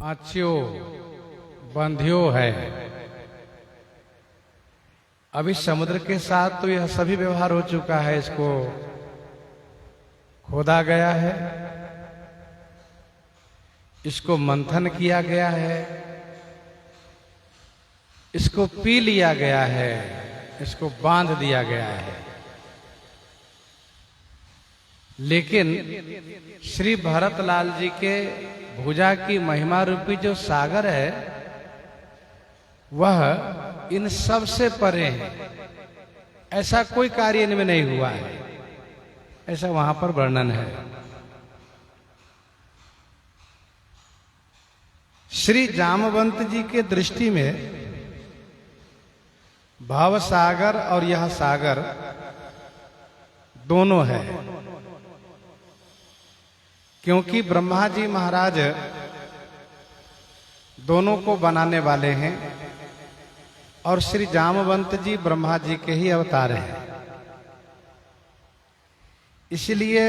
आँचियो बंधियो है। अभी समुद्र के साथ तो यह सभी व्यवहार हो चुका है। इसको खोदा गया है, इसको मंथन किया गया है, इसको पी लिया गया है, इसको बांध दिया गया है। लेकिन श्री भरतलाल जी के भुजा की महिमा रूपी जो सागर है वह इन सब से परे है। ऐसा कोई कार्य इनमें नहीं हुआ है, ऐसा वहां पर वर्णन है। श्री जामवंत जी के दृष्टि में भाव सागर और यह सागर दोनों है, क्योंकि ब्रह्मा जी महाराज दोनों को बनाने वाले हैं और श्री जामवंत जी ब्रह्मा जी के ही अवतार हैं। इसलिए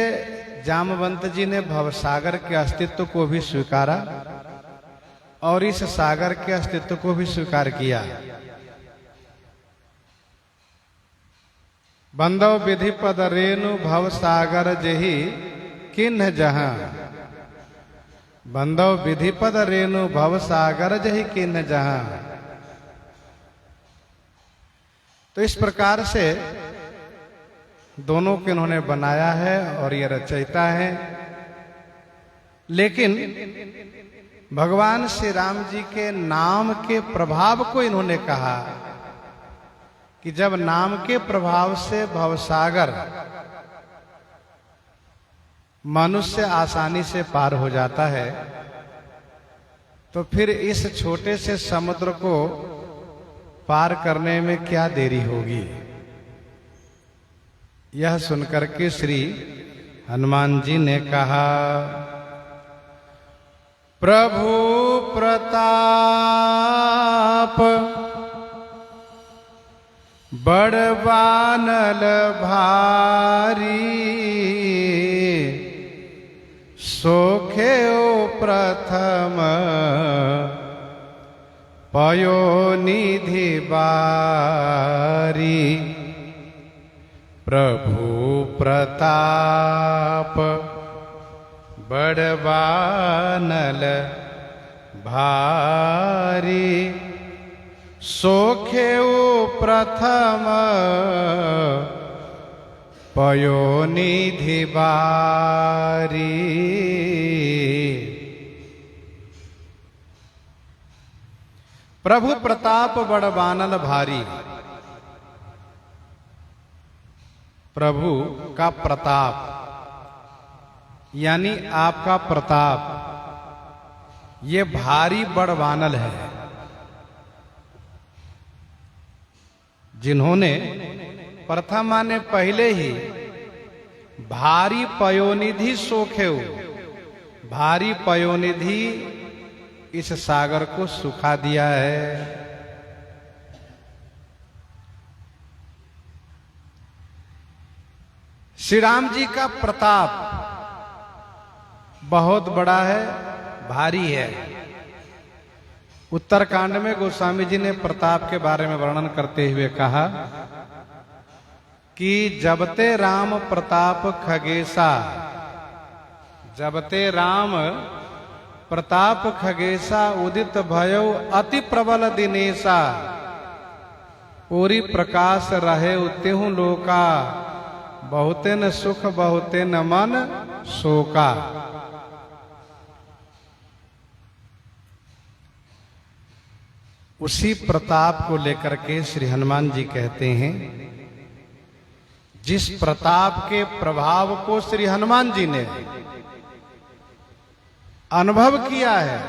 जामवंत जी ने भवसागर के अस्तित्व को भी स्वीकारा और इस सागर के अस्तित्व को भी स्वीकार किया। बंदव विधि पद रेणु भव सागर जही किन्ह जहां। बंदव विधि पद रेणु भव सागर जही किन्ह जहां। तो इस प्रकार से दोनों को इन्होंने बनाया है और ये रचयिता है। लेकिन भगवान श्री राम जी के नाम के प्रभाव को इन्होंने कहा कि जब नाम के प्रभाव से भवसागर मनुष्य आसानी से पार हो जाता है, तो फिर इस छोटे से समुद्र को पार करने में क्या देरी होगी। यह सुनकर के श्री हनुमान जी ने कहा, प्रभु प्रताप बड़बानल भारी। सोखे प्रथम पयो निधि बारी। प्रभु प्रताप बड़बानल भारी। सोखे प्रथम पयो निधि बारी। प्रभु प्रताप बड़बानल भारी। प्रभु का प्रताप यानी आपका प्रताप ये भारी बड़बानल है। जिन्होंने प्रथम माने पहले ही भारी पयोनिधि सोखेऊ, भारी पयोनिधि इस सागर को सुखा दिया है। श्री राम जी का प्रताप बहुत बड़ा है, भारी है। उत्तरकांड में गोस्वामी जी ने प्रताप के बारे में वर्णन करते हुए कहा कि जबते राम प्रताप खगेसा। जबते राम प्रताप खगेसा उदित भयो अति प्रबल दिनेशा। पूरी प्रकाश रहे उत्यहु लोका। बहुते न सुख बहुते न मन शोका। उसी प्रताप को लेकर के श्री हनुमान जी कहते हैं, जिस प्रताप के प्रभाव को श्री हनुमान जी ने अनुभव किया है।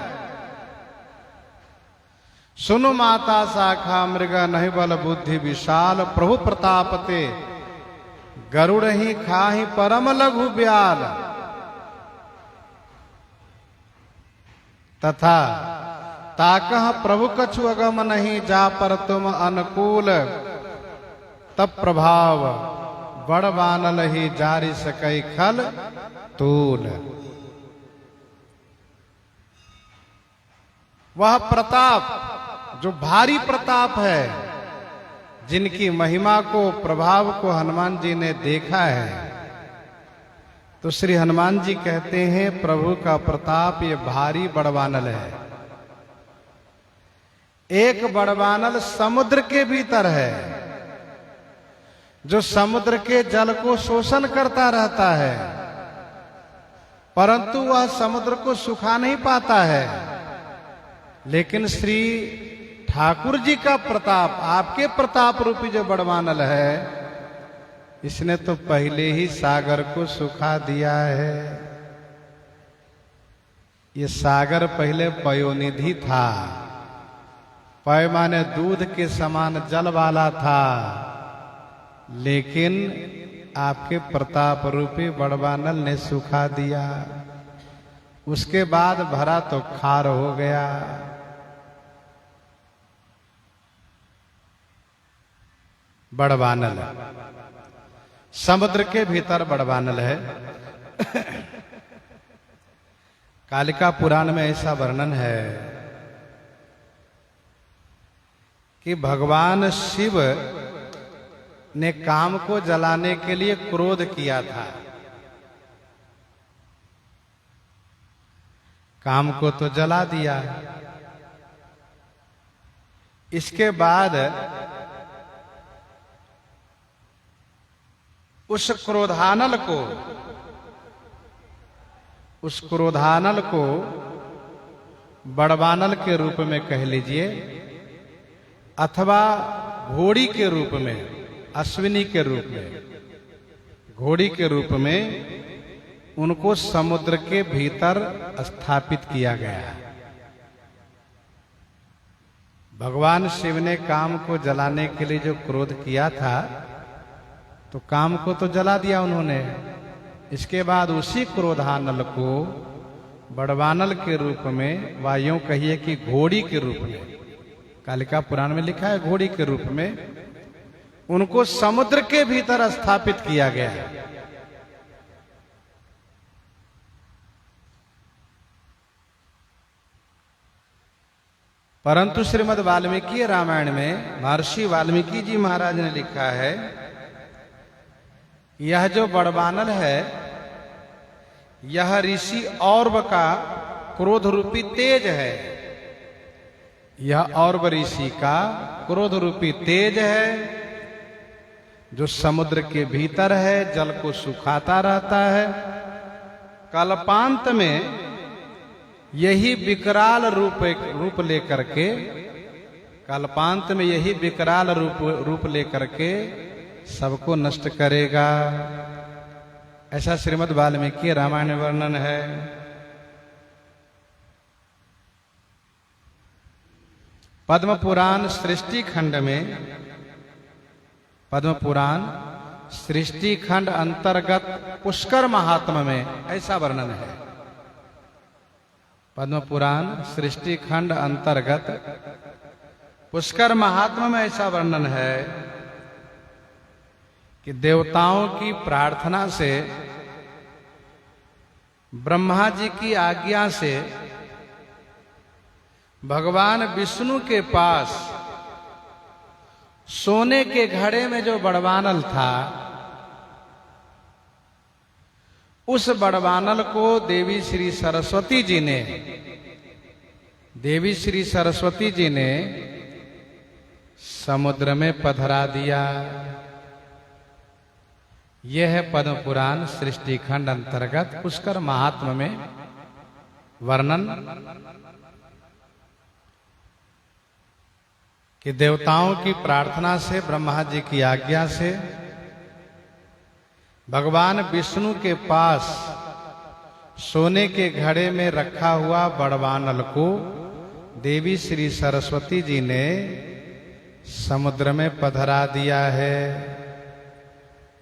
सुनो माता शाखा मृगा नहीं बल बुद्धि विशाल। प्रभु प्रतापते गरुड़ ही खाही परम लघु ब्याल। तथा ताकह प्रभु कछु अगम नहीं जा पर तुम अनुकूल। तब प्रभाव बड़बानल ही जारी सकई खल तूल। वह प्रताप जो भारी प्रताप है, जिनकी महिमा को, प्रभाव को हनुमान जी ने देखा है, तो श्री हनुमान जी कहते हैं प्रभु का प्रताप ये भारी बड़वानल है। एक बड़वानल समुद्र के भीतर है, जो समुद्र के जल को शोषण करता रहता है, परंतु वह समुद्र को सुखा नहीं पाता है। लेकिन श्री ठाकुर जी का प्रताप, आपके प्रताप रूपी जो बड़वानल है, इसने तो पहले ही सागर को सुखा दिया है। ये सागर पहले पयोनिधि था, पय माने दूध के समान जल वाला था, लेकिन आपके प्रताप रूपी बड़वानल ने सुखा दिया। उसके बाद भरा तो खार हो गया। बड़वानल समुद्र के भीतर बड़वानल है। कालिका पुराण में ऐसा वर्णन है कि भगवान शिव ने काम को जलाने के लिए क्रोध किया था। काम को तो जला दिया, इसके बाद उस क्रोधानल को बड़वानल के रूप में कह लीजिए, अथवा घोड़ी के रूप में, अश्विनी के रूप में, घोड़ी के रूप में उनको समुद्र के भीतर स्थापित किया गया। भगवान शिव ने काम को जलाने के लिए जो क्रोध किया था, तो काम को तो जला दिया उन्होंने। इसके बाद उसी क्रोधानल को बड़वानल के रूप में, वा यूं कहिए कि घोड़ी के रूप में, कालिका पुराण में लिखा है घोड़ी के रूप में उनको समुद्र के भीतर स्थापित किया गया। परंतु श्रीमद् वाल्मीकि रामायण में महर्षि वाल्मीकि जी महाराज ने लिखा है, यह जो बड़वानल है, यह ऋषि और्व का क्रोध रूपी तेज है। यह और्व ऋषि का क्रोध रूपी तेज है, जो समुद्र के भीतर है, जल को सुखाता रहता है। कल्पांत में यही विकराल रूप लेकर के, कल्पांत में यही विकराल रूप लेकर के सबको नष्ट करेगा। ऐसा श्रीमद् वाल्मीकि रामायण में वर्णन है। पद्म पुराण सृष्टि खंड में, पद्म पुराण सृष्टि खंड अंतर्गत पुष्कर महात्म में ऐसा वर्णन है। पद्म पुराण सृष्टि खंड अंतर्गत पुष्कर महात्म में ऐसा वर्णन है कि देवताओं की प्रार्थना से, ब्रह्मा जी की आज्ञा से भगवान विष्णु के पास सोने के घड़े में जो बड़वानल था, उस बड़वानल को देवी श्री सरस्वती जी ने समुद्र में पधरा दिया। यह है पद्म पुराण सृष्टि खंड अंतर्गत पुष्कर महात्म में वर्णन कि देवताओं की प्रार्थना से, ब्रह्मा जी की आज्ञा से भगवान विष्णु के पास सोने के घड़े में रखा हुआ बड़वानल को देवी श्री सरस्वती जी ने समुद्र में पधरा दिया है।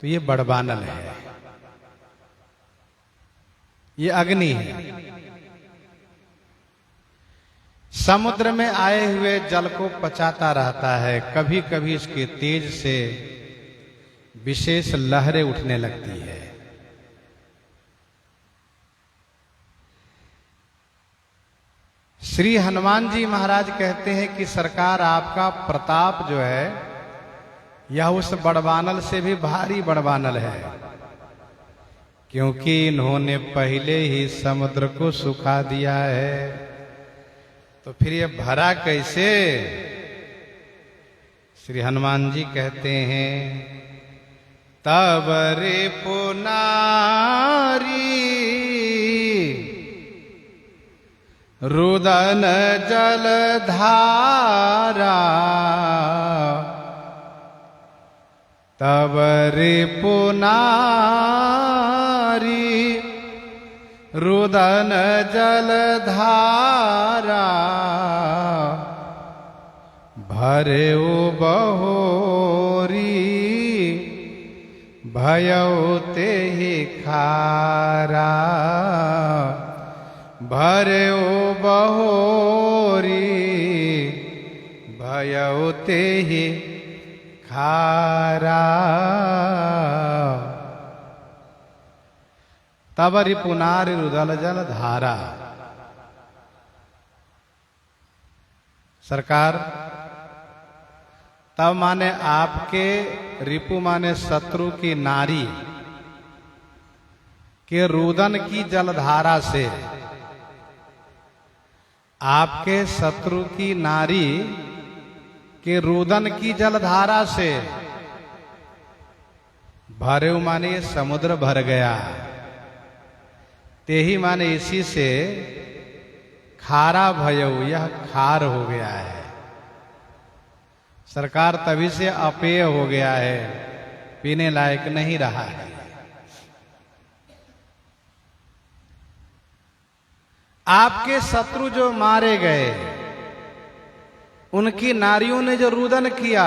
तो ये बड़वानल है, ये अग्नि है। समुद्र में आए हुए जल को पचाता रहता है। कभी कभी इसके तेज से विशेष लहरें उठने लगती है। श्री हनुमान जी महाराज कहते हैं कि सरकार आपका प्रताप जो है यह उस बड़वानल से भी भारी बड़वानल है, क्योंकि इन्होंने पहले ही समुद्र को सुखा दिया है, तो फिर ये भरा कैसे। श्री हनुमान जी कहते हैं तब रे पुनारी रुदन जल धारा, तब रे पुनारी रुदन जल धारा, भरे बहोरी भयउ तेहि खारा, भरे बहोरी भयउ तेहि खारा। तब रिपुनारि रुदल जल धारा। सरकार तब माने आपके, रिपु माने शत्रु की नारी के रुदन की जलधारा से, आपके शत्रु की नारी के रुदन की जलधारा से भरे माने समुद्र भर गया, ते ही माने इसी से खारा भयऊ, यह खार हो गया है। सरकार तभी से अपेय हो गया है, पीने लायक नहीं रहा है। आपके शत्रु जो मारे गए, उनकी नारियों ने जो रुदन किया,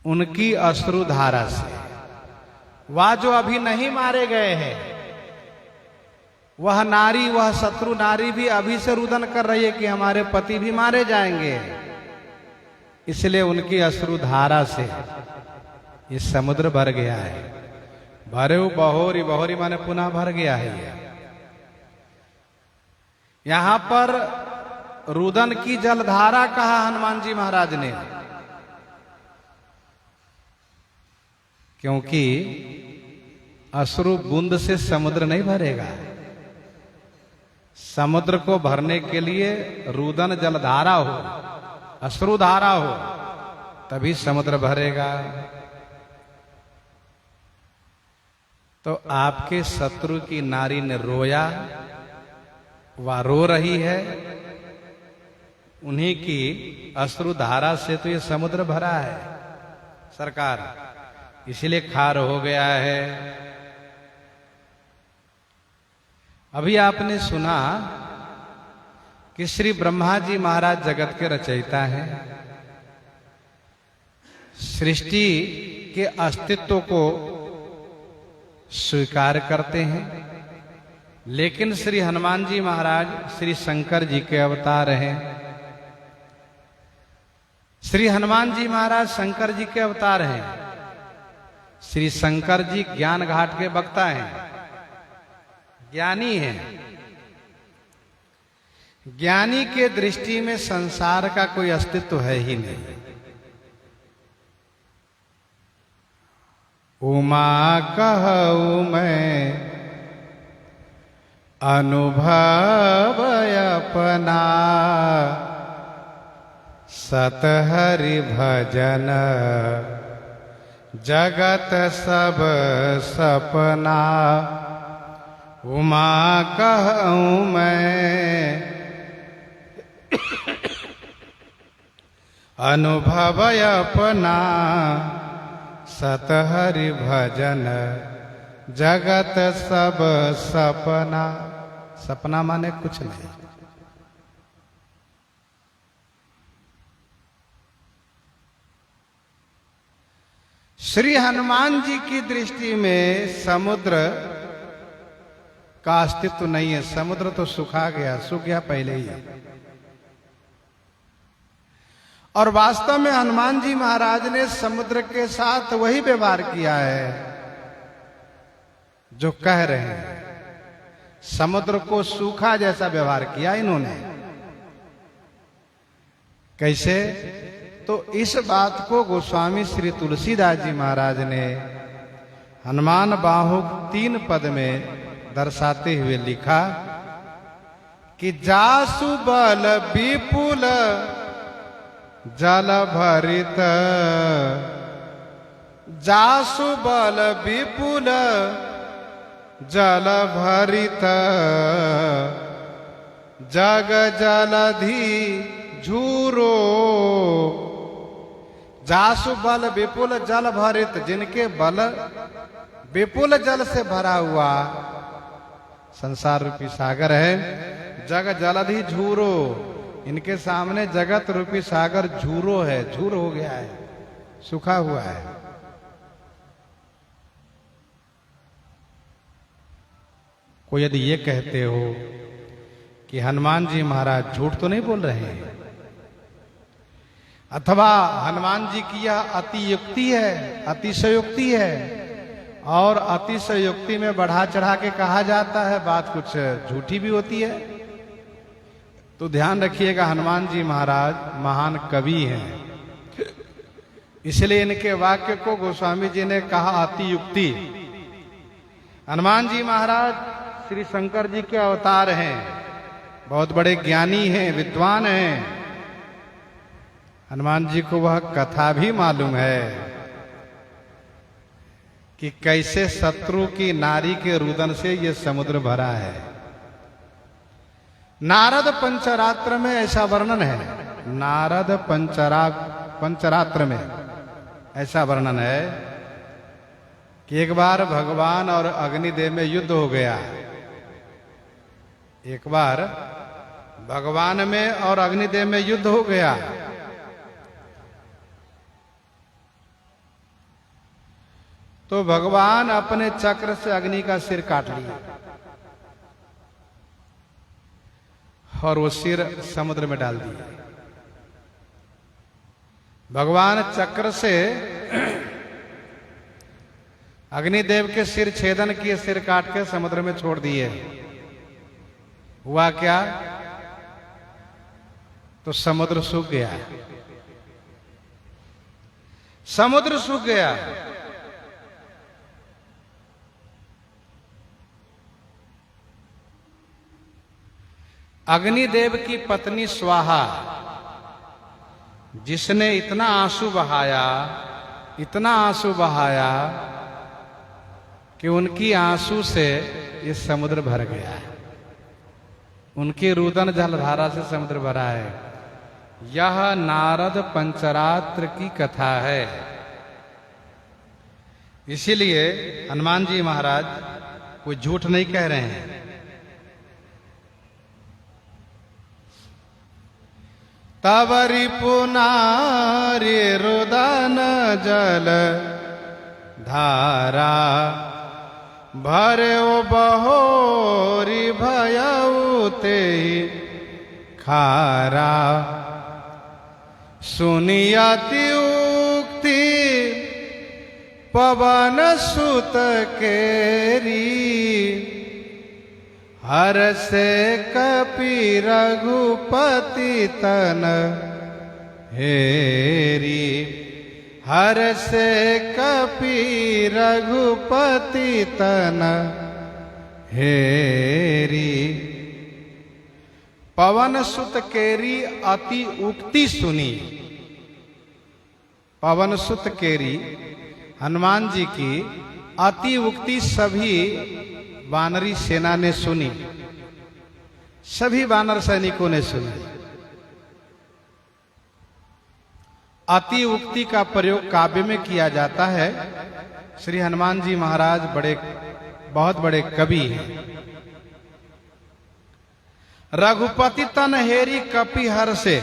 उनकी अश्रुधारा से, वह जो अभी नहीं मारे गए हैं, वह नारी, वह शत्रु नारी भी अभी से रुदन कर रही है कि हमारे पति भी मारे जाएंगे। इसलिए उनकी अश्रुधारा से ये समुद्र भर गया है। भरे बहोरी, बहोरी माने पुनः भर गया है। ये यहां पर रुदन की जलधारा कहा हनुमान जी महाराज ने, क्योंकि अश्रु बूंद से समुद्र नहीं भरेगा। समुद्र को भरने के लिए रुदन जलधारा हो, अश्रुधारा हो, तभी समुद्र भरेगा। तो आपके शत्रु की नारी ने रोया, वह रो रही है, उन्हीं की अश्रुधारा से तो ये समुद्र भरा है सरकार, इसलिए खार हो गया है। अभी आपने सुना कि श्री ब्रह्मा जी महाराज जगत के रचयिता हैं, सृष्टि के अस्तित्व को स्वीकार करते हैं, लेकिन श्री हनुमान जी महाराज श्री शंकर जी के अवतार हैं। श्री हनुमान जी महाराज शंकर जी के अवतार हैं। श्री शंकर जी ज्ञान घाट के वक्ता हैं, ज्ञानी हैं। ज्ञानी के दृष्टि में संसार का कोई अस्तित्व है ही नहीं। उमा कहूँ मैं अनुभव अपना, सतहरि भजन जगत सब सपना। उमा कहूँ मैं अनुभव अपना, सतहरि भजन जगत सब सपना। सपना माने कुछ नहीं। श्री हनुमान जी की दृष्टि में समुद्र का अस्तित्व नहीं है। समुद्र तो सुखा गया, सूख गया पहले ही। और वास्तव में हनुमान जी महाराज ने समुद्र के साथ वही व्यवहार किया है जो कह रहे हैं। समुद्र को सूखा जैसा व्यवहार किया इन्होंने। कैसे? तो इस बात को गोस्वामी श्री तुलसीदास जी महाराज ने हनुमान बाहुक 3 पद में दर्शाते हुए लिखा कि जासु बल विपुल जल भरित, जासु बल विपुल जल भरित, जग जलधि झूरो। जासु बल विपुल जल भरित, जिनके बल विपुल जल से भरा हुआ संसार रूपी सागर है। जग जलधि झूरो, इनके सामने जगत रूपी सागर झूरो है, झूर हो गया है, सूखा हुआ है। कोई यदि ये कहते हो कि हनुमान जी महाराज झूठ तो नहीं बोल रहे हैं, अथवा हनुमान जी की यह अतियुक्ति है, अतिशयोक्ति है, और अतिशयोक्ति में बढ़ा चढ़ा के कहा जाता है, बात कुछ झूठी भी होती है, तो ध्यान रखिएगा हनुमान जी महाराज महान कवि हैं। इसलिए इनके वाक्य को गोस्वामी जी ने कहा अतियुक्ति। हनुमान जी महाराज श्री शंकर जी के अवतार हैं, बहुत बड़े ज्ञानी हैं, विद्वान हैं। हनुमान जी को वह कथा भी मालूम है कि कैसे शत्रु की नारी के रुदन से ये समुद्र भरा है। नारद पंचरात्र में ऐसा वर्णन है, नारद पंचरात्र में ऐसा वर्णन है कि एक बार भगवान और अग्निदेव में युद्ध हो गया। एक बार भगवान में और अग्निदेव में युद्ध हो गया। तो भगवान अपने चक्र से अग्नि का सिर काट लिया और वो सिर समुद्र में डाल दिया। भगवान चक्र से अग्निदेव के सिर छेदन किए, सिर काट के समुद्र में छोड़ दिए। हुआ क्या? तो समुद्र सूख गया, समुद्र सूख गया। अग्निदेव की पत्नी स्वाहा, जिसने इतना आंसू बहाया, इतना आंसू बहाया कि उनकी आंसू से ये समुद्र भर गया। उनकी रुदन जलधारा से समुद्र भरा है। यह नारद पंचरात्र की कथा है। इसीलिए हनुमान जी महाराज कोई झूठ नहीं कह रहे हैं। तब रिपुनारी रुदन जल धारा, भर्यो बहोरी भयउ तेहि खारा। सुनियति उक्ति पवन सुत केरी, हर से कपि रघुपति तन हेरी। हर से कपि रघुपति तन हेरी। पवन सुत केरी अति उक्ति सुनी। पवन सुत केरी हनुमान जी की अति उक्ति सभी वानरी सेना ने सुनी, सभी वानर सैनिकों ने सुनी। अति उक्ति का प्रयोग काव्य में किया जाता है। श्री हनुमान जी महाराज बहुत बड़े कवि हैं। रघुपति तन हेरी कपि हर से,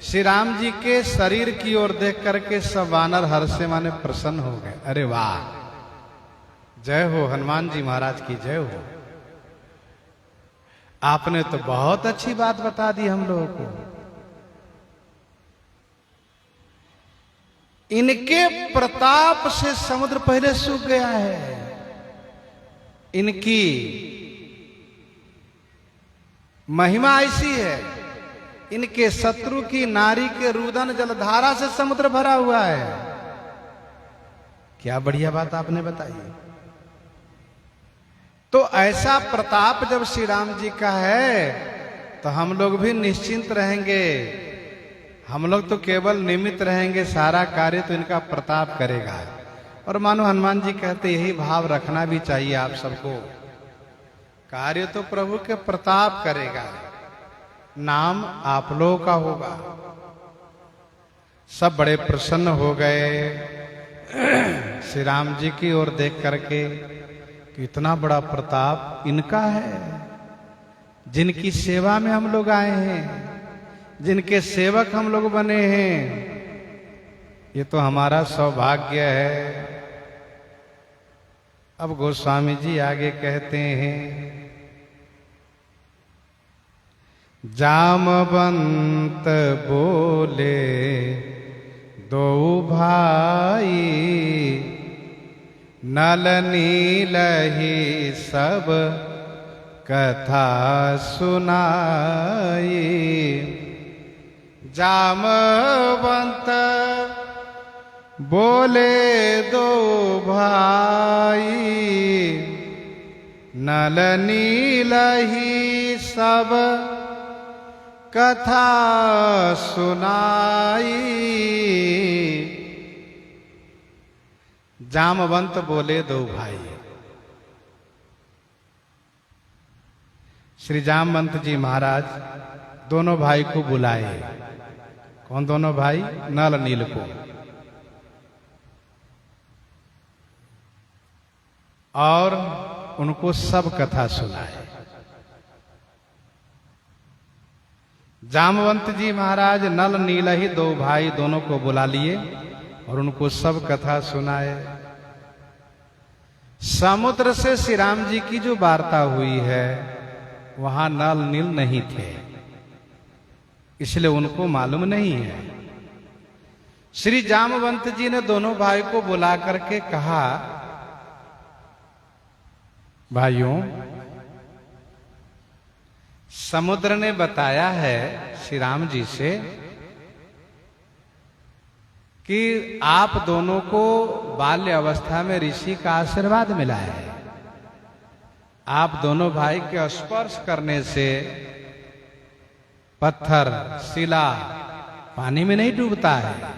श्री राम जी के शरीर की ओर देख करके सब वानर हर्ष से माने प्रसन्न हो गए। अरे वाह, जय हो हनुमान जी महाराज की जय हो। आपने तो बहुत अच्छी बात बता दी हम लोगों को। इनके प्रताप से समुद्र पहले सूख गया है। इनकी महिमा ऐसी है, इनके शत्रु की नारी के रुदन जलधारा से समुद्र भरा हुआ है। क्या बढ़िया बात आपने बताई। तो ऐसा प्रताप जब श्री राम जी का है तो हम लोग भी निश्चिंत रहेंगे। हम लोग तो केवल निमित्त रहेंगे, सारा कार्य तो इनका प्रताप करेगा। और मानो हनुमान जी कहते यही भाव रखना भी चाहिए आप सबको। कार्य तो प्रभु के प्रताप करेगा, नाम आप लोगों का होगा। सब बड़े प्रसन्न हो गए श्री राम जी की ओर देख करके कि इतना बड़ा प्रताप इनका है, जिनकी सेवा में हम लोग आए हैं, जिनके सेवक हम लोग बने हैं। ये तो हमारा सौभाग्य है। अब गोस्वामी जी आगे कहते हैं, जामवंत बोले दो भाई, नल नील ही सब कथा सुनाई। जामवंत बोले दो भाई, नल नील ही सब कथा सुनाई। जामवंत बोले दो भाई। श्री जामवंत जी महाराज दोनों भाई को बुलाए। कौन दोनों भाई? नल नील को। और उनको सब कथा सुनाए। जामवंत जी महाराज नल नील ही दो भाई दोनों को बुला लिए और उनको सब कथा सुनाए। समुद्र से श्री राम जी की जो वार्ता हुई है वहां नल नील नहीं थे, इसलिए उनको मालूम नहीं है। श्री जामवंत जी ने दोनों भाई को बुला करके कहा, भाइयों, समुद्र ने बताया है श्री राम जी से कि आप दोनों को बाल्य अवस्था में ऋषि का आशीर्वाद मिला है। आप दोनों भाई के स्पर्श करने से पत्थर, शिला पानी में नहीं डूबता है।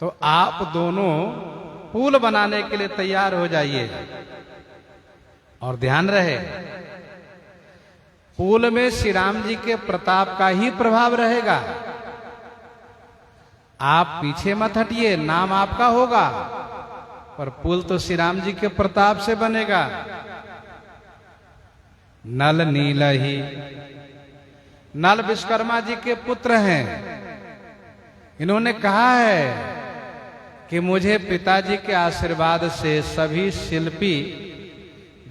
तो आप दोनों पुल बनाने के लिए तैयार हो जाइए। और ध्यान रहे, पुल में श्री राम जी के प्रताप का ही प्रभाव रहेगा। आप पीछे मत हटिए, नाम आपका होगा, पर पुल तो श्री राम जी के प्रताप से बनेगा। नल नील ही, नल विश्वकर्मा जी के पुत्र हैं। इन्होंने कहा है कि मुझे पिताजी के आशीर्वाद से सभी शिल्पी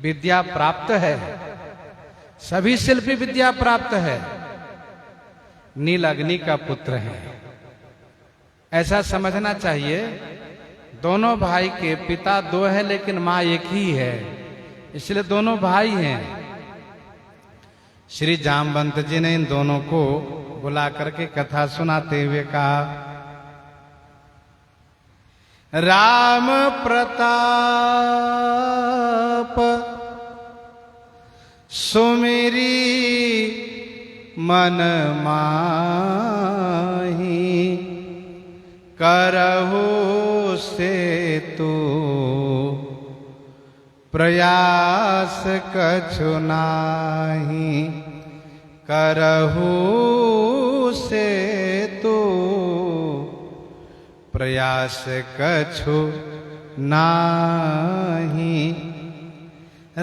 विद्या प्राप्त है, सभी शिल्पी विद्या प्राप्त है। नील अग्नि का पुत्र है, ऐसा समझना चाहिए। दोनों भाई के पिता दो है लेकिन मां एक ही है, इसलिए दोनों भाई हैं। श्री जामवंत जी ने इन दोनों को बुला करके कथा सुनाते हुए कहा, राम प्रताप सुमिरी मन माही, करहु से तू प्रयास कछु नाही, करहु से तू प्रयास कछु नाही।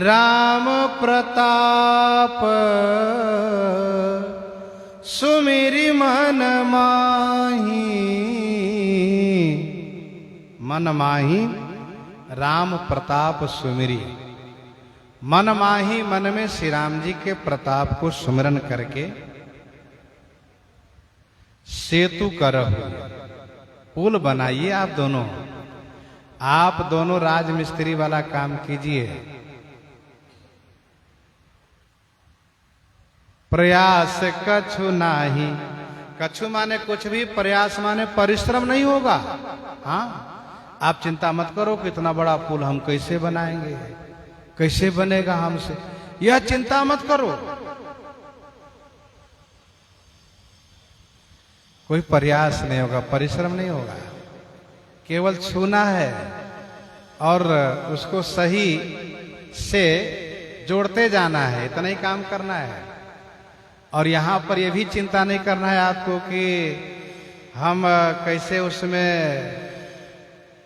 राम प्रताप सुमिरि मन माही, मन माही राम प्रताप सुमिरी। मन माही, मन में श्री राम जी के प्रताप को सुमिरन करके सेतु करहु, पुल बनाइए। आप दोनों राजमिस्त्री वाला काम कीजिए। प्रयास कछु नाही। कछु माने कुछ भी, प्रयास माने परिश्रम नहीं होगा। हाँ, आप चिंता मत करो कि इतना बड़ा पुल हम कैसे बनाएंगे, कैसे बनेगा हमसे, यह चिंता मत करो। कोई प्रयास नहीं होगा, परिश्रम नहीं होगा, केवल छूना है और उसको सही से जोड़ते जाना है, इतना ही काम करना है। और यहां पर यह भी चिंता नहीं करना है आपको कि हम कैसे उसमें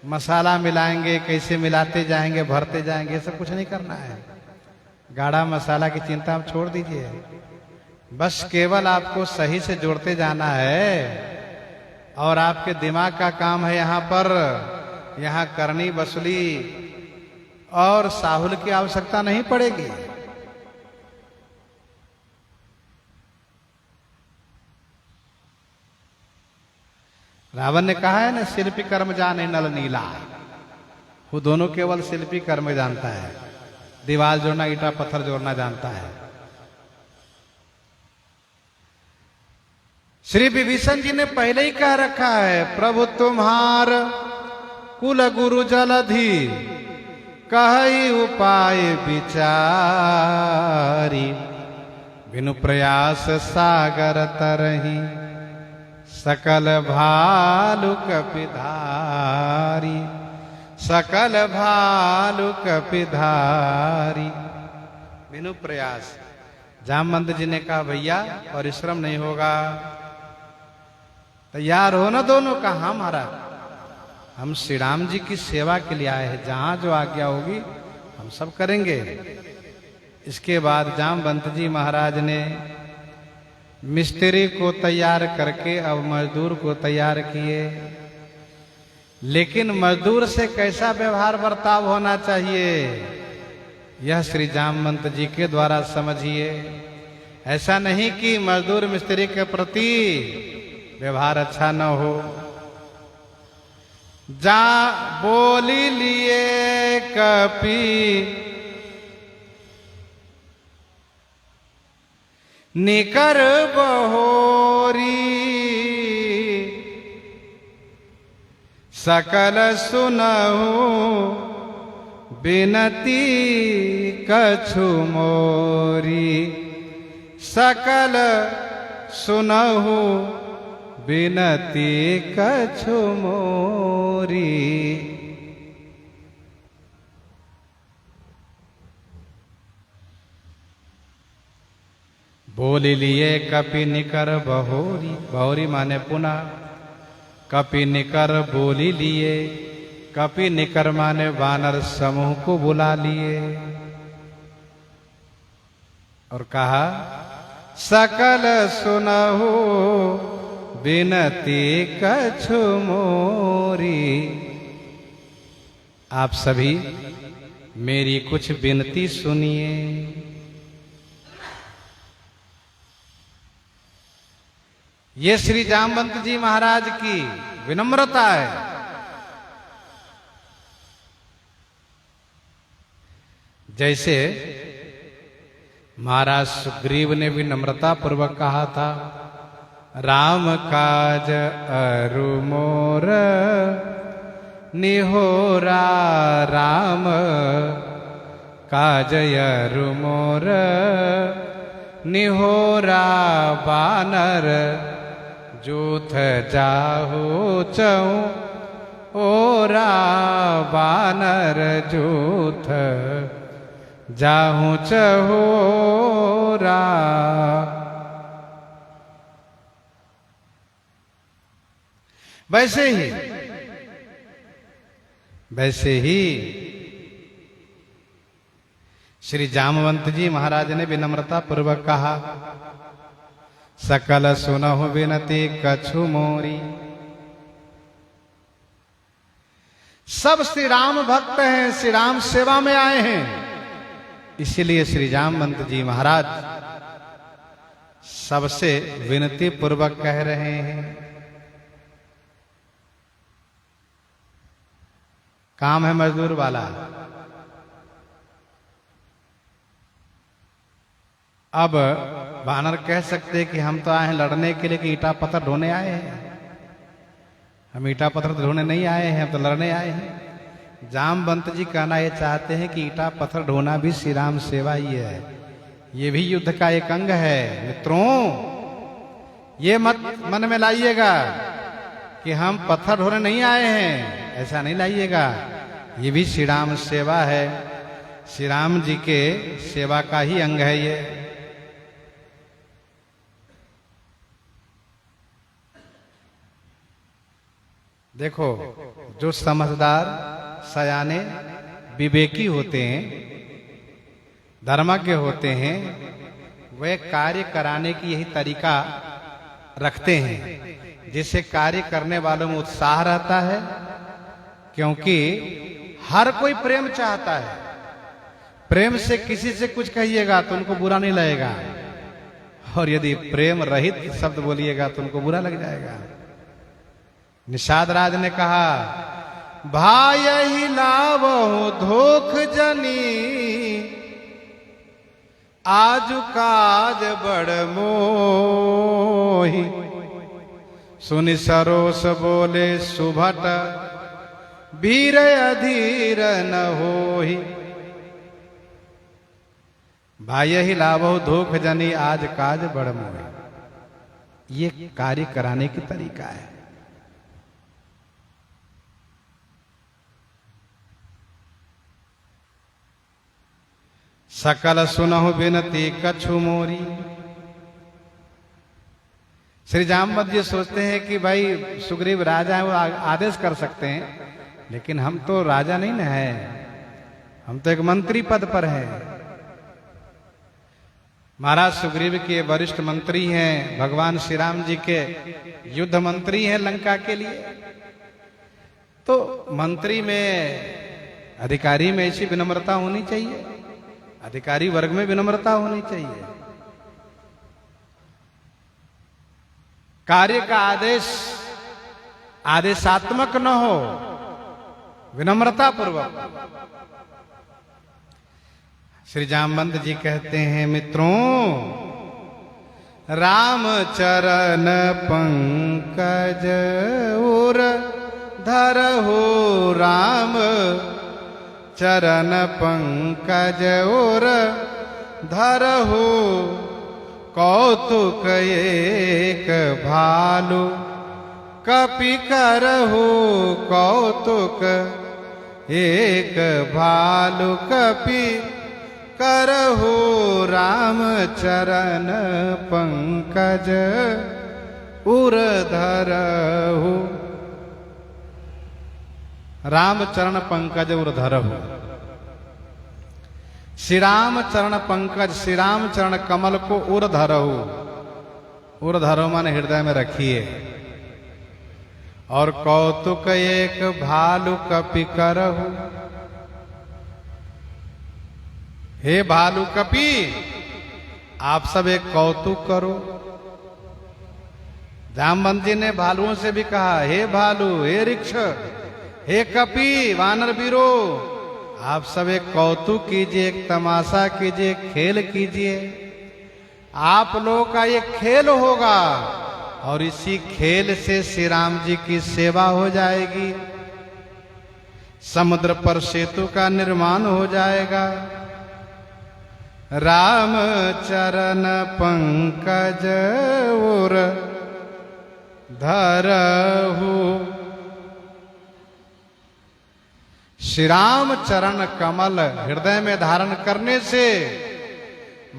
मसाला मिलाएंगे, कैसे मिलाते जाएंगे, भरते जाएंगे, ये सब कुछ नहीं करना है। गाढ़ा मसाला की चिंता आप छोड़ दीजिए, बस केवल आपको सही से जोड़ते जाना है। और आपके दिमाग का काम है यहाँ पर, यहाँ करनी वसूली और साहुल की आवश्यकता नहीं पड़ेगी। रावण ने कहा है ना, शिल्पी कर्म जाने नल नीला। वो दोनों केवल शिल्पी कर्म जानता है, दीवार जोड़ना, ईटा पत्थर जोड़ना जानता है। श्री विभीषण जी ने पहले ही कह रखा है, प्रभु तुम्हार कुल गुरु जलधि कहि उपाय विचारी। बिनु प्रयास सागर तरही सकल भालु कपिधारी। सकल भालु कपिधारी। बिनु प्रयास। जामवंत जी ने कहा भैया परिश्रम नहीं होगा, तैयार हो ना दोनों का। हाँ महाराज, हम श्री राम जी की सेवा के लिए आए हैं, जहां जो आज्ञा होगी हम सब करेंगे। इसके बाद जामवंत जी महाराज ने मिस्त्री को तैयार करके अब मजदूर को तैयार किए। लेकिन मजदूर से कैसा व्यवहार बर्ताव होना चाहिए, यह श्री जामवंत जी के द्वारा समझिए। ऐसा नहीं कि मजदूर मिस्त्री के प्रति व्यवहार अच्छा न हो। जा बोली लिए कपि निकर बहोरी। सकल सुनहु बिनती कछु मोरी। सकल सुनहु बिनती कछु मोरी। बोल लिए कपि निकर बहोरी। बहोरी माने पुनः, कपि निकर बोली लिए। कपि निकर माने वानर समूह को बुला लिए और कहा सकल सुनहु बिनती कछु मोरी। आप सभी मेरी कुछ विनती सुनिए। ये श्री जामवंत जी महाराज की विनम्रता है। जैसे महाराज सुग्रीव ने भी नम्रता पूर्वक कहा था, राम काज अरु मोर निहोरा। राम काज अरु मोर निहोरा। बानर जूथ जाहु चहु ओरा। बानर जूथ जाहु चहोरा। वैसे ही श्री जामवंत जी महाराज ने विनम्रता पूर्वक कहा, सकल सुनहु बिनती कछु मोरी। सब श्री राम भक्त हैं, श्री राम सेवा में आए हैं, इसीलिए श्री जामवंत जी महाराज सबसे विनती पूर्वक कह रहे हैं। काम है मजदूर वाला। अब वानर कह सकते कि हम तो आए हैं लड़ने के लिए कि ईटा पत्थर ढोने आए हैं। हम ईटा पत्थर ढोने नहीं आए हैं, हम तो लड़ने आए हैं। जामवंत जी कहना ये चाहते हैं कि ईटा पत्थर ढोना भी श्री राम सेवा ही है, ये भी युद्ध का एक अंग है। मित्रों, ये मत मन में लाइएगा कि हम पत्थर ढोने नहीं आए हैं, ऐसा नहीं लाइएगा। ये भी श्री राम सेवा है, श्री राम जी के सेवा का ही अंग है ये। देखो, जो समझदार सयाने विवेकी होते हैं, धर्मज्ञ होते हैं, वे कार्य कराने की यही तरीका रखते हैं, जिससे कार्य करने वालों में उत्साह रहता है। क्योंकि हर कोई प्रेम चाहता है। प्रेम से किसी से कुछ कहिएगा तो उनको बुरा नहीं लगेगा, और यदि प्रेम रहित शब्द बोलिएगा तो उनको बुरा लग जाएगा। निषाद राज ने कहा, भाई ही लावो धोख जनी, आजु काज बड़ मोही। सुनि सरोस बोले सुभट, वीर अधीर न होही। भाई ही लावो धोख जनी, आज काज बड़ मोही। ये कार्य कराने की तरीका है। सकल सुनहु बिनती कछु मोरी। श्री जामवंत जी सोचते हैं कि भाई सुग्रीव राजा है, वो आदेश कर सकते हैं, लेकिन हम तो राजा नहीं ना है, हम तो एक मंत्री पद पर हैं। महाराज सुग्रीव के वरिष्ठ मंत्री हैं, भगवान श्री राम जी के युद्ध मंत्री हैं लंका के लिए। तो मंत्री में, अधिकारी में ऐसी विनम्रता होनी चाहिए, अधिकारी वर्ग में विनम्रता होनी चाहिए। कार्य का आदेश आदेशात्मक न हो, विनम्रता पूर्वक। श्री जामवंत जी कहते हैं, मित्रों, राम चरण पंकज उर धरहु। राम चरण पंकज उर धरहु। कौतुक एक भालु कपि करहु। कौतुक एक भालु कपि करहु। राम चरण पंकज उर धरहु। राम चरण पंकज उर धरहु। श्री राम चरण पंकज, श्री राम चरण कमल को उर धरहु। उर धरहु माने हृदय में रखिए। और कौतुक एक भालु कपि करहु। हे भालु कपि, आप सब एक कौतुक करो। जामवंत जी ने भालुओं से भी कहा, हे भालु, हे ऋक्ष, हे कपि, वानर वीरो, आप सब एक कौतुक कीजिए, एक तमाशा कीजिए, खेल कीजिए। आप लोगों का ये खेल होगा और इसी खेल से श्री राम जी की सेवा हो जाएगी। समुद्र पर सेतु का निर्माण हो जाएगा। राम चरण पंकज उर धरहु। श्री राम चरण कमल हृदय में धारण करने से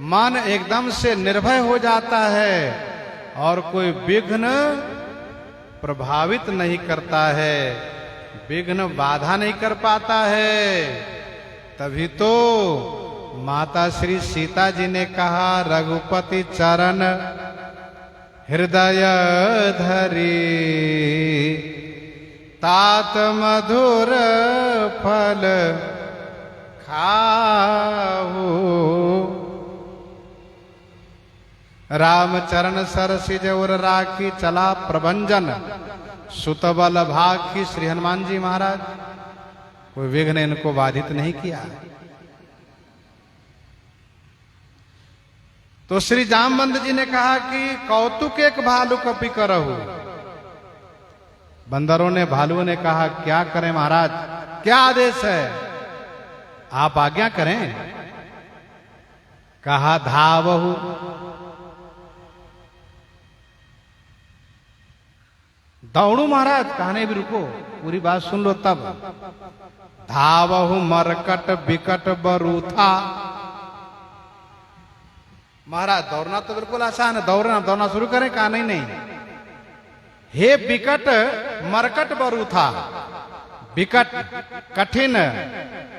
मन एकदम से निर्भय हो जाता है और कोई विघ्न प्रभावित नहीं करता है, विघ्न बाधा नहीं कर पाता है। तभी तो माता श्री सीता जी ने कहा, रघुपति चरण हृदय धरी। तात मधुर फल खाओ। राम चरण सरसिज उर राखी। चला प्रभंजन सुतबल भाखी। श्री हनुमान जी महाराज, कोई विघ्न इनको बाधित नहीं किया। तो श्री जामवंत जी ने कहा कि कौतुक एक भालू कपि करहु। बंदरों ने, भालुओं ने कहा क्या करें महाराज, क्या आदेश है, आप आज्ञा करें। कहा धावहु। दौड़ू महाराज, कहा नहीं भी रुको, पूरी बात सुन लो तब। धावहु मरकट बिकट बरूथा। महाराज दौड़ना तो बिल्कुल आसान है, दौड़ना शुरू करें, कहा नहीं नहीं। हे बिकट मरकट बरूथा। बिकट कठिन,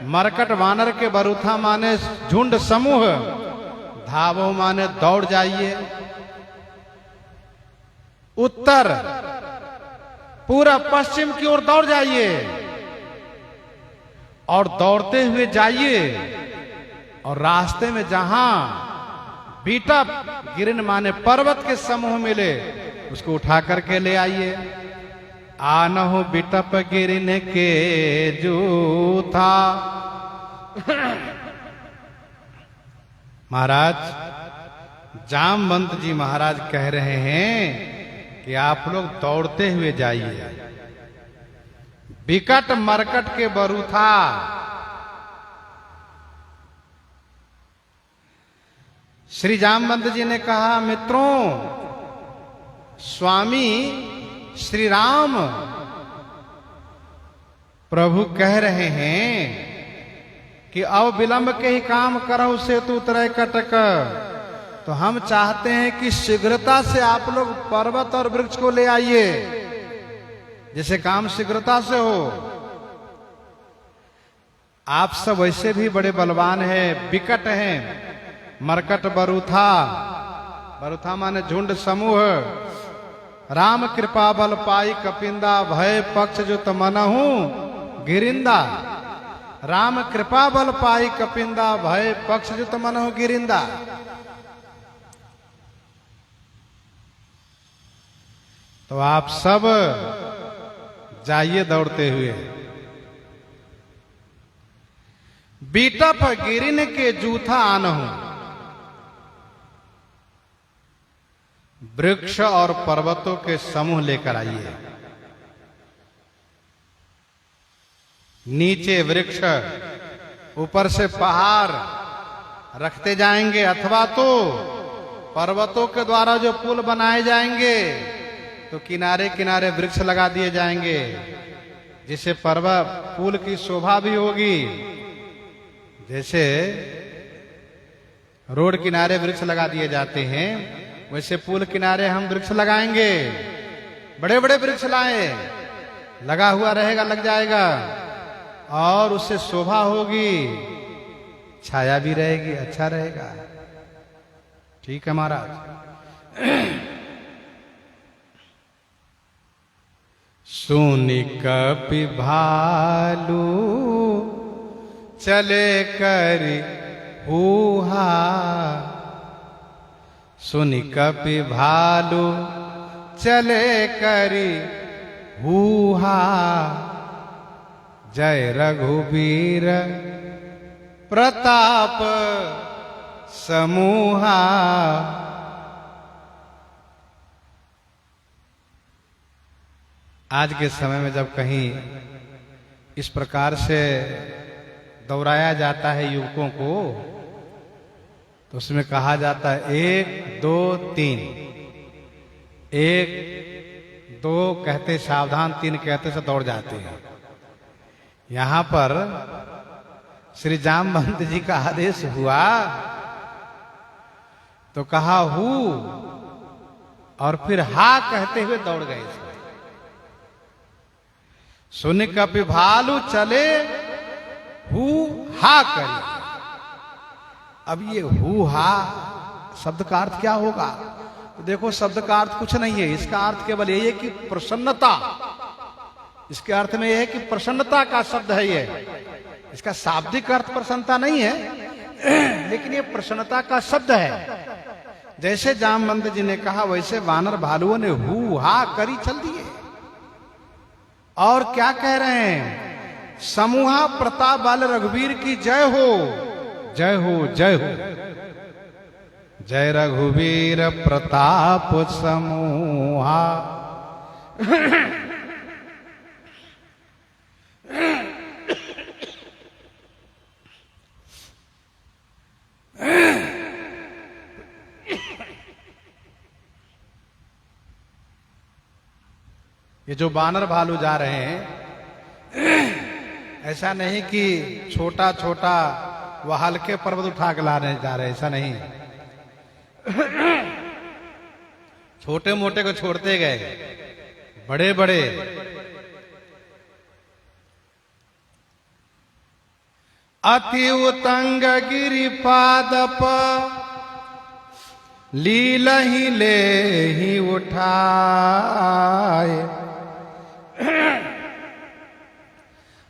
मरकट वानर के, बरूथा माने झुंड समूह, धावो माने दौड़ जाइए। उत्तर पूरा पश्चिम की ओर दौड़ जाइए और दौड़ते हुए जाइए और रास्ते में जहां बीटा गिरिन माने पर्वत के समूह मिले उसको उठा करके ले आइए। आनहु बिटप गिरिन के जूथा। महाराज जामवंत जी महाराज कह रहे हैं कि आप लोग दौड़ते हुए जाइए। बिकट मरकट के बरूथा। श्री जामवंत जी ने कहा मित्रों, स्वामी श्री राम प्रभु कह रहे हैं कि अब विलंब के ही काम करहु सेतु उतरे कटक। तो हम चाहते हैं कि शीघ्रता से आप लोग पर्वत और वृक्ष को ले आइए, जैसे काम शीघ्रता से हो। आप सब वैसे भी बड़े बलवान हैं, बिकट हैं। मरकट बरूथा, बरूथा माने झुंड समूह। राम कृपा बल पाई कपिंदा, भय पक्ष जो तमनहु गिरिंदा। राम कृपा बल पाई कपिंदा, भय पक्ष जो तमनहु गिरिंदा। तो आप सब जाइए दौड़ते हुए। बीटप गिरिन के जूथा आनहु। वृक्ष और पर्वतों के समूह लेकर आइए। नीचे वृक्ष, ऊपर से पहाड़ रखते जाएंगे, अथवा तो पर्वतों के द्वारा जो पुल बनाए जाएंगे तो किनारे किनारे वृक्ष लगा दिए जाएंगे, जिससे पर्वत पुल की शोभा भी होगी। जैसे रोड किनारे वृक्ष लगा दिए जाते हैं, वैसे पुल किनारे हम वृक्ष लगाएंगे। बड़े बड़े वृक्ष लाए, लगा हुआ रहेगा, लग जाएगा, और उससे शोभा होगी, छाया भी रहेगी, अच्छा रहेगा। ठीक है महाराज। सुनि कपि भालू चले करि हूहा। सुनि कपि भालू चले करि हूहा। जय रघुवीर प्रताप समूहा। आज के समय में जब कहीं इस प्रकार से दौड़ाया जाता है युवकों को, तो उसमें कहा जाता है 1 2 3। 1 2 कहते सावधान, 3 कहते से दौड़ जाते हैं। यहां पर श्री जामवंत जी का आदेश हुआ तो कहा हु, और फिर हा कहते हुए दौड़ गए। सुन कपि भालू चले हु हा करी। अब ये हु हा शब्द का अर्थ क्या होगा? तो देखो, शब्द का अर्थ कुछ नहीं है, इसका अर्थ केवल यही है कि प्रसन्नता। इसके अर्थ में यह है कि प्रसन्नता का शब्द है ये। इसका शाब्दिक अर्थ प्रसन्नता नहीं है, लेकिन ये प्रसन्नता का शब्द है। जैसे जामवंत जी ने कहा, वैसे वानर भालुओं ने हु हा करी चल दिए। और क्या कह रहे हैं? समूहा प्रताप बाल रघुवीर की जय हो, जय हो, जय हो। जय रघुवीर प्रताप समूहा। ये जो बानर भालू जा रहे हैं, ऐसा नहीं कि छोटा छोटा वह हल्के पर्वत उठा के लाने जा रहे, ऐसा नहीं। छोटे मोटे को छोड़ते गए, बड़े बड़े अति उतंग गिरि पादप लीलहि ले ही उठाए।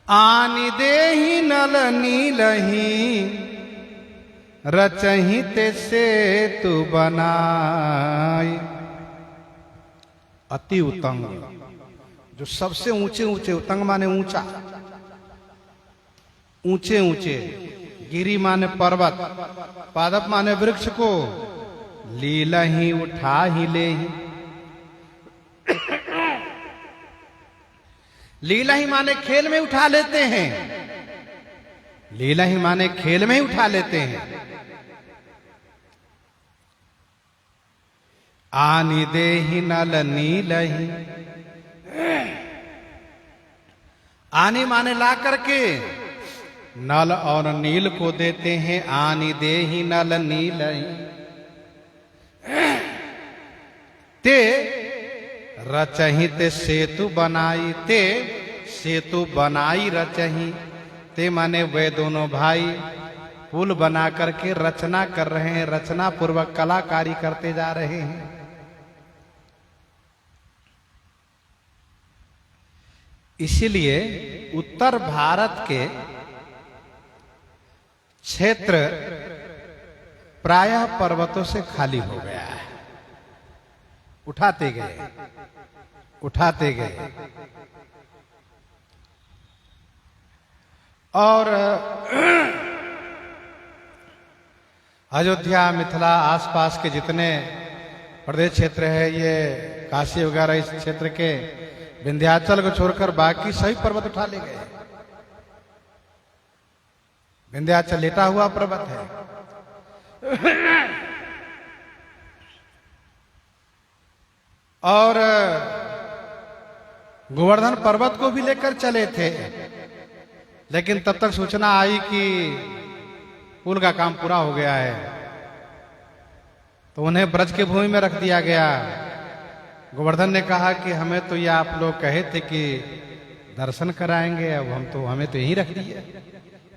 आनि देहि नल नीलहि रचहित सेतु बनाए। अति उतंग, जो सबसे ऊंचे ऊंचे, उतंग माने ऊंचा, ऊंचे ऊंचे, गिरी माने पर्वत, पादप माने वृक्ष को, लीला ही उठा ही ले ही। लीला ही माने खेल में उठा लेते हैं, लीला ही माने खेल में ही उठा लेते हैं। आनि देहि नल नीलहि, आनी माने ला करके, नल और नील को देते हैं। आनि देहि नल नीलहि ते रचहित सेतु बनाई। ते सेतु बनाई रचही, ते माने वे दोनों भाई पुल बना करके रचना कर रहे हैं, रचना पूर्वक कलाकारी करते जा रहे हैं। इसीलिए उत्तर भारत के क्षेत्र प्रायः पर्वतों से खाली हो गया है। उठाते गए, उठाते गए, और अयोध्या, मिथिला, आसपास के जितने प्रदेश क्षेत्र है, ये काशी वगैरह इस क्षेत्र के, विंध्याचल को छोड़कर बाकी सभी पर्वत उठा ले गए। विंध्याचल लेटा हुआ पर्वत है। और गोवर्धन पर्वत को भी लेकर चले थे, लेकिन तब तक सूचना आई कि पुल का काम पूरा हो गया है, तो उन्हें ब्रज की भूमि में रख दिया गया। गोवर्धन ने कहा कि हमें तो ये आप लोग कहे थे कि दर्शन कराएंगे, अब हमें तो यहीं रख दिया।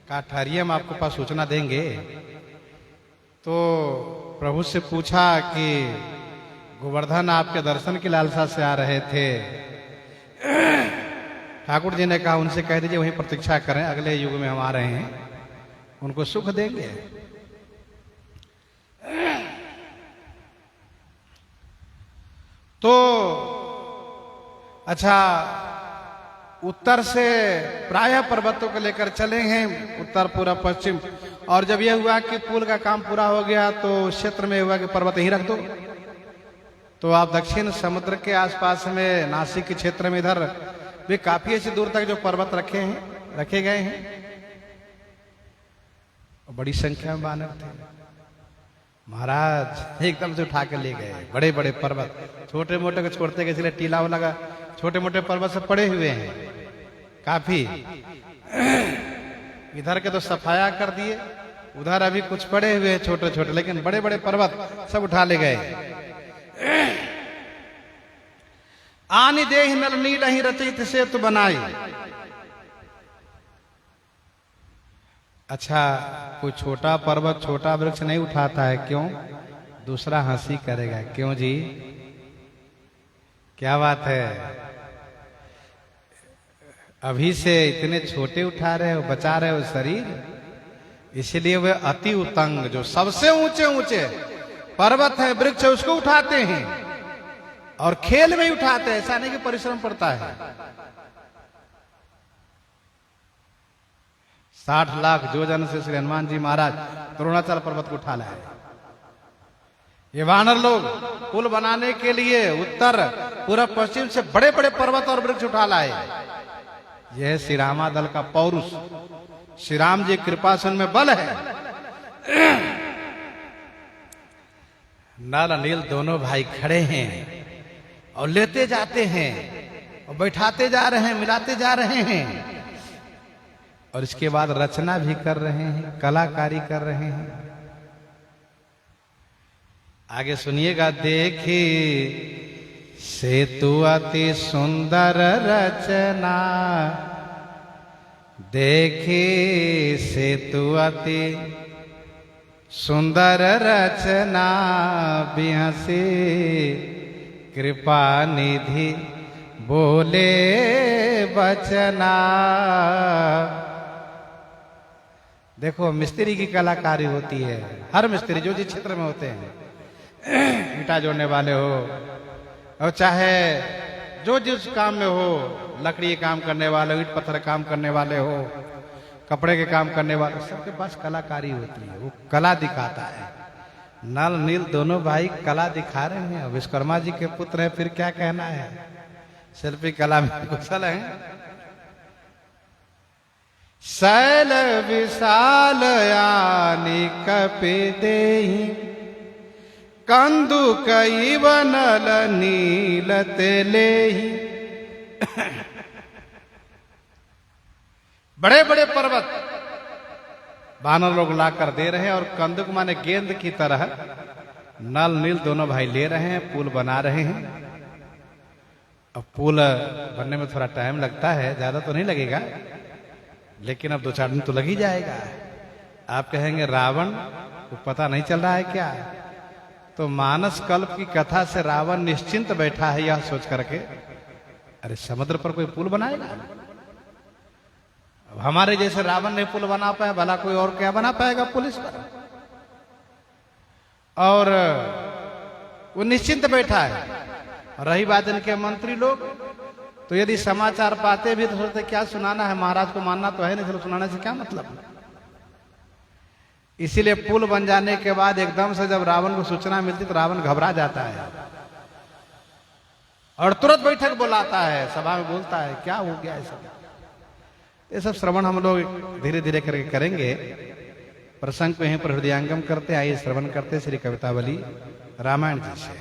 कहा ठहरिए, हम आपको पास सूचना देंगे। तो प्रभु से पूछा कि गोवर्धन आपके दर्शन की लालसा से आ रहे थे। ठाकुर जी ने कहा उनसे कह दीजिए वहीं प्रतीक्षा करें, अगले युग में हम आ रहे हैं, उनको सुख देंगे। तो अच्छा, उत्तर से प्रायः पर्वतों को लेकर चले हैं, उत्तर, पूर्व, पश्चिम। और जब यह हुआ कि पुल का काम पूरा हो गया, तो क्षेत्र में हुआ कि पर्वत यहीं रख दो। तो आप दक्षिण समुद्र के आसपास में, नासिक के क्षेत्र में इधर भी काफी ऐसी दूर तक जो पर्वत रखे गए हैं। बड़ी संख्या में बानर थे। महाराज एकदम से उठा के ले गए बड़े बड़े पर्वत, छोटे मोटे को छोड़ते गए, इसलिए टीला लगा। छोटे मोटे पर्वत सब पड़े हुए हैं काफी। इधर के तो सफाया कर दिए, उधर अभी कुछ पड़े हुए हैं छोटे छोटे, लेकिन बड़े बड़े पर्वत सब उठा ले गए। आनि देहि नल नीलहि रचित सेतु बनाई। अच्छा, कोई छोटा पर्वत, छोटा वृक्ष नहीं उठाता है, क्यों? दूसरा हंसी करेगा, क्यों जी? क्या बात है, अभी से इतने छोटे उठा रहे हो, बचा रहे हो शरीर। इसलिए वे अति उतंग, जो सबसे ऊंचे ऊंचे पर्वत है, वृक्ष है, उसको उठाते हैं और खेल में ही उठाते हैं। ऐसा नहीं कि परिश्रम पड़ता है। 60 लाख योजन से श्री हनुमान जी महाराज द्रोणाचल पर्वत को उठा लाए। ये वानर लोग पुल बनाने के लिए उत्तर पूर्व पश्चिम से बड़े बड़े पर्वत और वृक्ष उठा लाए। यह है श्री रामा दल का पौरुष। श्री राम जी कृपा से उनमें बल है। नल नील दोनों भाई खड़े हैं और लेते जाते हैं और बैठाते जा रहे हैं, मिलाते जा रहे हैं और इसके बाद रचना भी कर रहे हैं, कलाकारी कर रहे हैं। आगे सुनिएगा। देखे सेतु अति सुंदर रचना, देखे सेतु अति सुंदर रचना, बिहसे कृपा निधि बोले बचना। देखो मिस्त्री की कलाकारी होती है। हर मिस्त्री जो जिस क्षेत्र में होते हैं, ईंटा जोड़ने वाले हो और चाहे जो जिस काम में हो, लकड़ी काम करने वाले हो, ईंट पत्थर काम करने वाले हो, कपड़े के काम करने वाले, सबके पास कलाकारी होती है। वो कला दिखाता है। नल नील दोनों भाई कला दिखा रहे हैं। विश्वकर्मा जी के पुत्र हैं, फिर क्या कहना है। शिल्पी कला में कुशल है। शैल विशाल यानी कपि देहि, कंदु कई बनल नीलत लेहि। बड़े बड़े पर्वत वानर लोग लाकर दे रहे हैं और कंदुक माने गेंद की तरह नल नील दोनों भाई ले रहे हैं, पुल बना रहे हैं। अब पुल बनने में थोड़ा टाइम लगता है, ज्यादा तो नहीं लगेगा, लेकिन अब 2-4 दिन तो लग ही जाएगा। आप कहेंगे रावण को पता नहीं चल रहा है क्या? तो मानस कल्प की कथा से रावण निश्चिंत बैठा है यह सोच करके, अरे समुद्र पर कोई पुल बनाएगा? अब हमारे जैसे रावण ने पुल बना पाया, भला कोई और क्या बना पाएगा पुलिस पर? और वो निश्चिंत बैठा है। रही बात इनके मंत्री लोग, तो यदि समाचार पाते भी तो सोचते क्या सुनाना है, महाराज को मानना तो है नहीं, चलो सुनाने से क्या मतलब। इसीलिए पुल बन जाने के बाद एकदम से जब रावण को सूचना मिलती तो रावण घबरा जाता है और तुरंत बैठक बुलाता है, सभा में बोलता है क्या हो गया। ये सब श्रवण हम लोग धीरे धीरे करके करेंगे। प्रसंग को यहीं पर हृदयांगम करते आइए श्रवण करते श्री कवितावली रामायण जी से।